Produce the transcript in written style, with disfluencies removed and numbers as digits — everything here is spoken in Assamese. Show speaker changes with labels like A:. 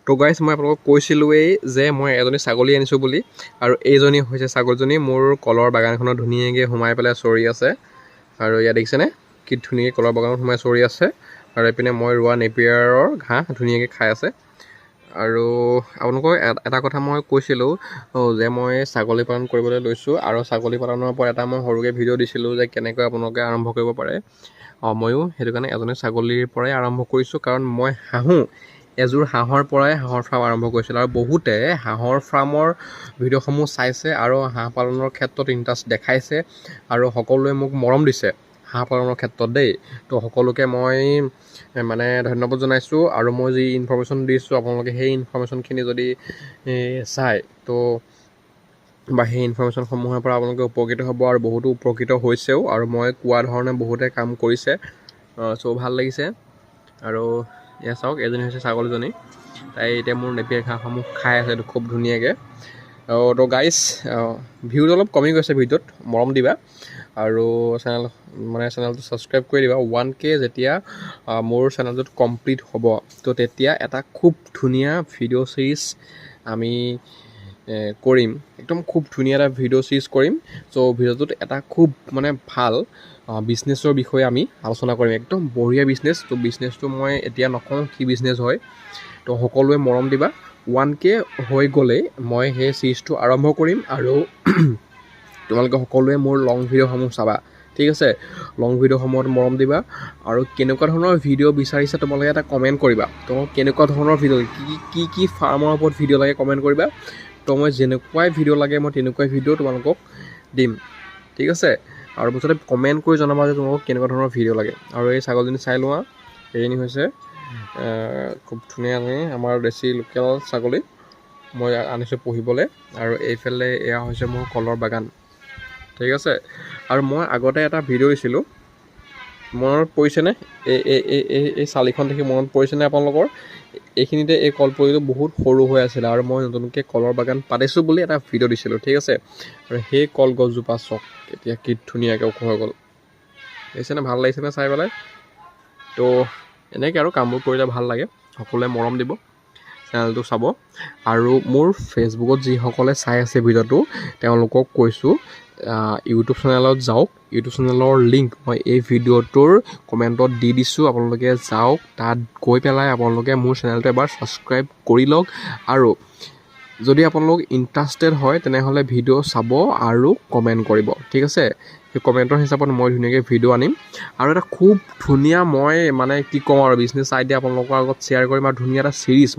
A: তো গাইজ মই আপোনালোকক কৈছিলোঁৱেই যে মই এজনী ছাগলী আনিছোঁ বুলি, আৰু এইজনী হৈছে ছাগলীজনী মোৰ কলৰ বাগানখনত ধুনীয়াকৈ সোমাই পেলাই চৰি আছে। আৰু ইয়াত দেখিছেনে কি ধুনীয়াকৈ কলৰ বাগানত সোমাই চৰি আছে, আৰু এইপিনে মই ৰোৱা নেপিয়াৰৰ ঘাঁহ ধুনীয়াকৈ খাই আছে। আৰু আপোনালোকক এটা কথা মই কৈছিলোঁ যে মই ছাগলী পালন কৰিবলৈ লৈছোঁ, আৰু ছাগলী পালনৰ ওপৰত এটা মই সৰুকৈ ভিডিঅ' দিছিলোঁ যে কেনেকৈ আপোনালোকে আৰম্ভ কৰিব পাৰে। ময়ো সেইটো কাৰণে এজনী ছাগলীৰ পৰাই আৰম্ভ কৰিছোঁ, কাৰণ মই এযোৰ হাঁহৰ পৰাই হাঁহৰ ফাৰ্ম আৰম্ভ কৰিছিলোঁ। আৰু বহুতে হাঁহৰ ফাৰ্মৰ ভিডিঅ'সমূহ চাইছে আৰু হাঁহ পালনৰ ক্ষেত্ৰত ইণ্টাৰেষ্ট দেখাইছে, আৰু সকলোৱে মোক মৰম দিছে হাঁহ পালনৰ ক্ষেত্ৰত দেই। তো সকলোকে মই মানে ধন্যবাদ জনাইছোঁ, আৰু মই যি ইনফৰ্মেশ্যন দিছোঁ আপোনালোকে সেই ইনফৰ্মেশ্যনখিনি যদি চায় তো বা সেই ইনফৰ্মেশ্যনসমূহৰ পৰা আপোনালোকে উপকৃত হ'ব, আৰু বহুতো উপকৃত হৈছেও, আৰু মই কোৱা ধৰণে বহুতে কাম কৰিছে। চ' ভাল লাগিছে। আৰু এয়া চাওক, এজনী হৈছে ছাগলীজনী, তাই এতিয়া মোৰ নেপিয়াৰ ঘাঁহসমূহ খাই আছে খুব ধুনীয়াকৈ। তো গাইজ ভিউটো অলপ কমি গৈছে, ভিডিঅ'ত মৰম দিবা, আৰু চেনেলটো ছাবস্ক্ৰাইব কৰি দিবা। 1K যেতিয়া মোৰ চেনেলটোত কমপ্লিট হ'ব, তো তেতিয়া এটা খুব ধুনীয়া ভিডিঅ' ছিৰিজ আমি কৰিম, একদম খুব ধুনীয়া এটা ভিডিঅ' ছিৰিজ কৰিম। চ' ভিডিঅ'টোত এটা খুব ভাল বিজনেছৰ বিষয়ে আমি আলোচনা কৰিম, একদম বঢ়িয়া বিজনেছ। তো বিজনেছটো মই এতিয়া নকওঁ কি বিজনেছ হয়, তো সকলোৱে মৰম দিবা। 1K হৈ গ'লেই মই সেই ছিৰিজটো আৰম্ভ কৰিম, আৰু তোমালোকে সকলোৱে মোৰ লং ভিডিঅ'সমূহ চাবা, ঠিক আছে? লং ভিডিঅ'সমূহত মৰম দিবা, আৰু কেনেকুৱা ধৰণৰ ভিডিঅ' বিচাৰিছা তোমালোকে এটা কমেণ্ট কৰিবা। তোমালোক কেনেকুৱা ধৰণৰ ভিডিঅ' কি ফাৰ্মৰ ওপৰত ভিডিঅ' লাগে কমেণ্ট কৰিবা। তো মই যেনেকুৱাই ভিডিঅ' লাগে মই তেনেকুৱাই ভিডিঅ' তোমালোকক দিম, ঠিক আছে? আৰু মুঠতে কমেণ্ট কৰি জনাবা যে তোমালোকক কেনেকুৱা ধৰণৰ ভিডিঅ' লাগে। আৰু এই ছাগলীজনী চাই লোৱা, এইজনী হৈছে খুব ধুনীয়া আমাৰ দেশী লোকেল ছাগলী, মই আনিছোঁ পুহিবলৈ। আৰু এইফালে এয়া হৈছে মোৰ কলৰ বাগান, ঠিক আছে? আৰু মই আগতে এটা ভিডিঅ' দিছিলোঁ, মনত পৰিছেনে? এই চালিখন দেখি মনত পৰিছেনে আপোনালোকৰ? এইখিনিতে এই কলপুলিটো বহুত সৰু হৈ আছিলে, আৰু মই নতুনকৈ কলৰ বাগান পাতিছোঁ বুলি এটা ভিডিঅ' দিছিলোঁ, ঠিক আছে? আৰু সেই কলগছজোপা চক এতিয়া কি ধুনীয়াকৈ ওখ হৈ গ'ল, দেখিছেনে? ভাল লাগিছেনে চাই পেলাই? তো এনেকৈ আৰু কামবোৰ কৰিলে ভাল লাগে। সকলোৱে মৰম দিব, চেনেলটো চাব। আৰু মোৰ ফেচবুকত যিসকলে চাই আছে ভিডিঅ'টো, তেওঁলোকক কৈছোঁ ইউটিউব চেনেলত যাওক। ইউটিউব চেনেলৰ লিংক মই এই ভিডিঅ'টোৰ কমেণ্টত দি দিছোঁ, আপোনালোকে যাওক, তাত গৈ পেলাই আপোনালোকে মোৰ চেনেলটো এবাৰ ছাবস্ক্ৰাইব কৰি লওক। আৰু যদি আপোনালোক ইণ্টাৰেষ্টেড হয় তেনেহ'লে ভিডিঅ' চাব আৰু কমেণ্ট কৰিব, ঠিক আছে? সেই কমেণ্টৰ হিচাপত মই ধুনীয়াকৈ ভিডিঅ' আনিম, আৰু এটা খুব ধুনীয়া মই কি ক'ম আৰু বিজনেছ আইডিয়া আপোনালোকৰ আগত শ্বেয়াৰ কৰিম, আৰু ধুনীয়া এটা ছিৰিজ